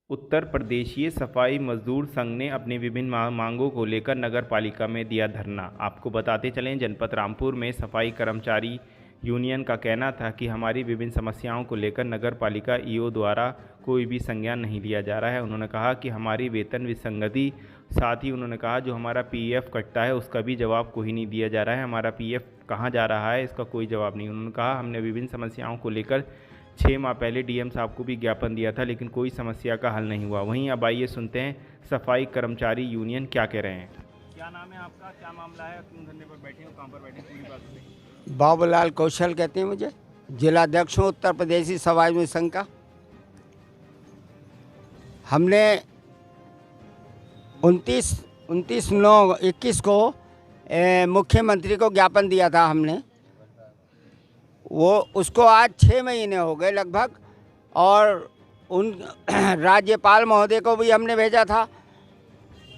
उत्तर प्रदेशीय सफाई मजदूर संघ ने अपनी विभिन्न मांगों को लेकर नगर पालिका में दिया धरना। आपको बताते चलें, जनपद रामपुर में सफाई कर्मचारी यूनियन का कहना था कि हमारी विभिन्न समस्याओं को लेकर नगर पालिका ईओ द्वारा कोई भी संज्ञान नहीं लिया जा रहा है। उन्होंने कहा कि हमारी वेतन विसंगति, साथ ही उन्होंने कहा जो हमारा पीएफ कटता है उसका भी जवाब कोई नहीं दिया जा रहा है। हमारा पीएफ कहाँ जा रहा है इसका कोई जवाब नहीं। उन्होंने कहा हमने विभिन्न समस्याओं को लेकर 6 माह पहले डीएम साहब को भी ज्ञापन दिया था, लेकिन कोई समस्या का हल नहीं हुआ। वहीं अब आइए सुनते हैं सफाई कर्मचारी यूनियन क्या कह रहे हैं। क्या नाम है आपका, क्या मामला है, क्यों धरने पर बैठे हो, कहाँ पर बैठे, पूरी बात बताइए। बाबूलाल कौशल कहते हैं मुझे, जिलाध्यक्ष हूँ उत्तर प्रदेशी सफाई मजदूर संघ का। हमने 29/9/21 को मुख्यमंत्री को ज्ञापन दिया था। हमने उसको आज 6 महीने हो गए लगभग, और उन राज्यपाल महोदय को भी हमने भेजा था,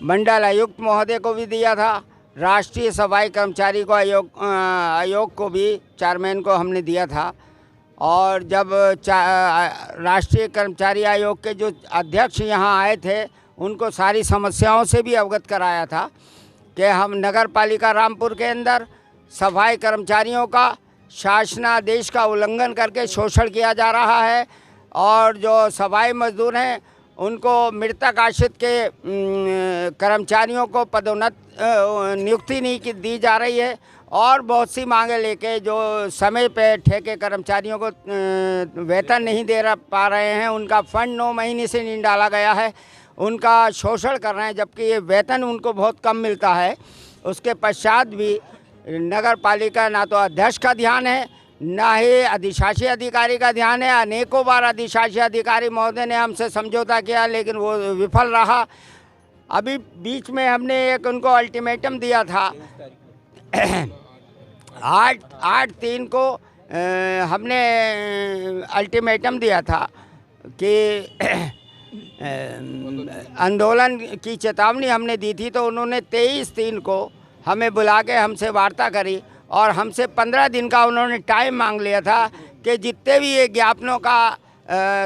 मंडल आयुक्त महोदय को भी दिया था, राष्ट्रीय सफाई कर्मचारी को आयोग को भी, चेयरमैन को हमने दिया था। और जब राष्ट्रीय कर्मचारी आयोग के जो अध्यक्ष यहाँ आए थे उनको सारी समस्याओं से भी अवगत कराया था कि हम नगर पालिका रामपुर के अंदर सफाई कर्मचारियों का शासनादेश का उल्लंघन करके शोषण किया जा रहा है, और जो सफाई मजदूर हैं उनको मृतक आश्रित के कर्मचारियों को पदोन्नत नियुक्ति नहीं दी जा रही है, और बहुत सी मांगे लेके जो समय पे ठेके कर्मचारियों को वेतन नहीं पा रहे हैं, उनका फंड 9 महीने से नहीं डाला गया है, उनका शोषण कर रहे हैं, जबकि ये वेतन उनको बहुत कम मिलता है। उसके पश्चात भी नगर पालिका ना तो अध्यक्ष का ध्यान है, ना ही अधिशासी अधिकारी का ध्यान है। अनेकों बार अधिशासी अधिकारी महोदय ने हमसे समझौता किया, लेकिन वो विफल रहा। अभी बीच में हमने एक उनको अल्टीमेटम दिया था 8/3 को हमने अल्टीमेटम दिया था कि आंदोलन की चेतावनी हमने दी थी। तो उन्होंने 23/3 को हमें बुला के हमसे वार्ता करी, और हमसे 15 दिन का उन्होंने टाइम मांग लिया था कि जितने भी ये ज्ञापनों का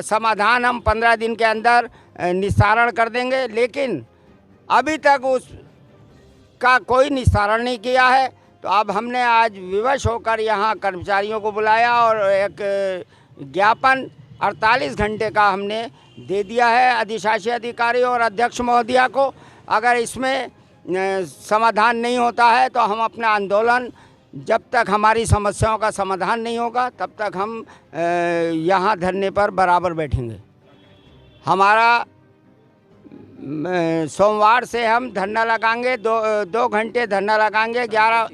समाधान हम 15 दिन के अंदर निस्तारण कर देंगे, लेकिन अभी तक उसका कोई निस्तारण नहीं किया है। तो अब हमने आज विवश होकर यहाँ कर्मचारियों को बुलाया और एक ज्ञापन 48 घंटे का हमने दे दिया है अधिशासी अधिकारी और अध्यक्ष महोदया को। अगर इसमें समाधान नहीं होता है तो हम अपना आंदोलन, जब तक हमारी समस्याओं का समाधान नहीं होगा तब तक हम यहाँ धरने पर बराबर बैठेंगे। हमारा सोमवार से हम धरना लगाएंगे, 2 घंटे धरना लगाएंगे। 11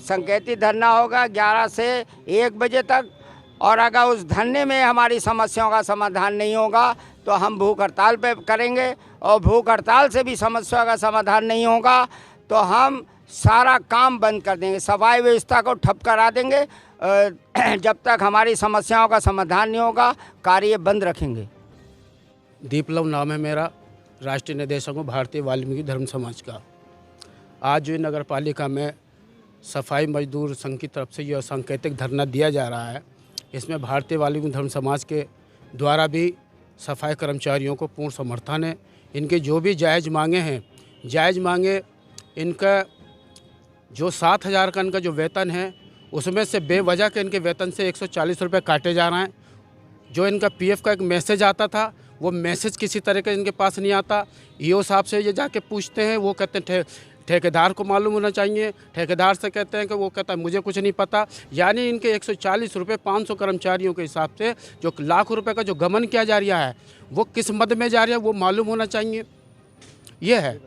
संकेतित धरना होगा 11 से 1 बजे तक, और अगर उस धरने में हमारी समस्याओं का समाधान नहीं होगा तो हम भूख हड़ताल पे करेंगे, और भूख हड़ताल से भी समस्या का समाधान नहीं होगा तो हम सारा काम बंद कर देंगे, सफाई व्यवस्था को ठप करा देंगे। जब तक हमारी समस्याओं का समाधान नहीं होगा कार्य बंद रखेंगे। दीपलव नाम है मेरा, राष्ट्रीय निदेशक हूँ भारतीय वाल्मीकि धर्म समाज का। आज जो नगर पालिका में सफाई मजदूर संघ की तरफ से यह सांकेतिक धरना दिया जा रहा है, इसमें भारतीय वाल्मीकि धर्म समाज के द्वारा भी सफाई कर्मचारियों को पूर्ण समर्थन है। इनके जो भी जायज़ मांगे हैं, जायज़ मांगे, इनका जो 7,000 का इनका जो वेतन है उसमें से बेवजह के इनके वेतन से 140 रुपये काटे जा रहे हैं। जो इनका पीएफ का एक मैसेज आता था वो मैसेज किसी तरह का इनके पास नहीं आता। ईओ साहब से ये जाके पूछते हैं, वो कहते हैं ठेकेदार को मालूम होना चाहिए। ठेकेदार से कहते हैं कि वो कहता है मुझे कुछ नहीं पता। यानी इनके 140 रुपये 500 कर्मचारियों के हिसाब से जो लाखों रुपए का जो गमन किया जा रहा है वो किस मद में जा रहा है वो मालूम होना चाहिए। ये है,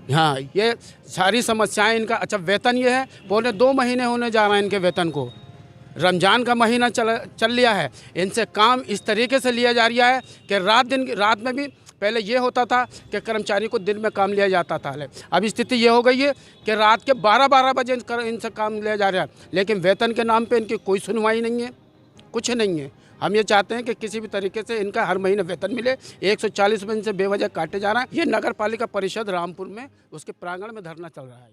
हाँ, ये सारी समस्याएं इनका। अच्छा, वेतन ये है, 2.25 महीने होने जा रहे हैं इनके वेतन को। रमज़ान का महीना चल लिया है, इनसे काम इस तरीके से लिया जा रहा है कि रात में भी पहले ये होता था कि कर्मचारी को दिन में काम लिया जाता था। अब स्थिति ये हो गई है कि रात के 12-12 बजे इनसे काम लिया जा रहा है, लेकिन वेतन के नाम पे इनकी कोई सुनवाई नहीं है, कुछ नहीं है। हम ये चाहते हैं कि किसी भी तरीके से इनका हर महीने वेतन मिले। 140 रुपये इनसे बेवजह काटे जा रहा है। ये नगर पालिका परिषद रामपुर में उसके प्रांगण में धरना चल रहा है।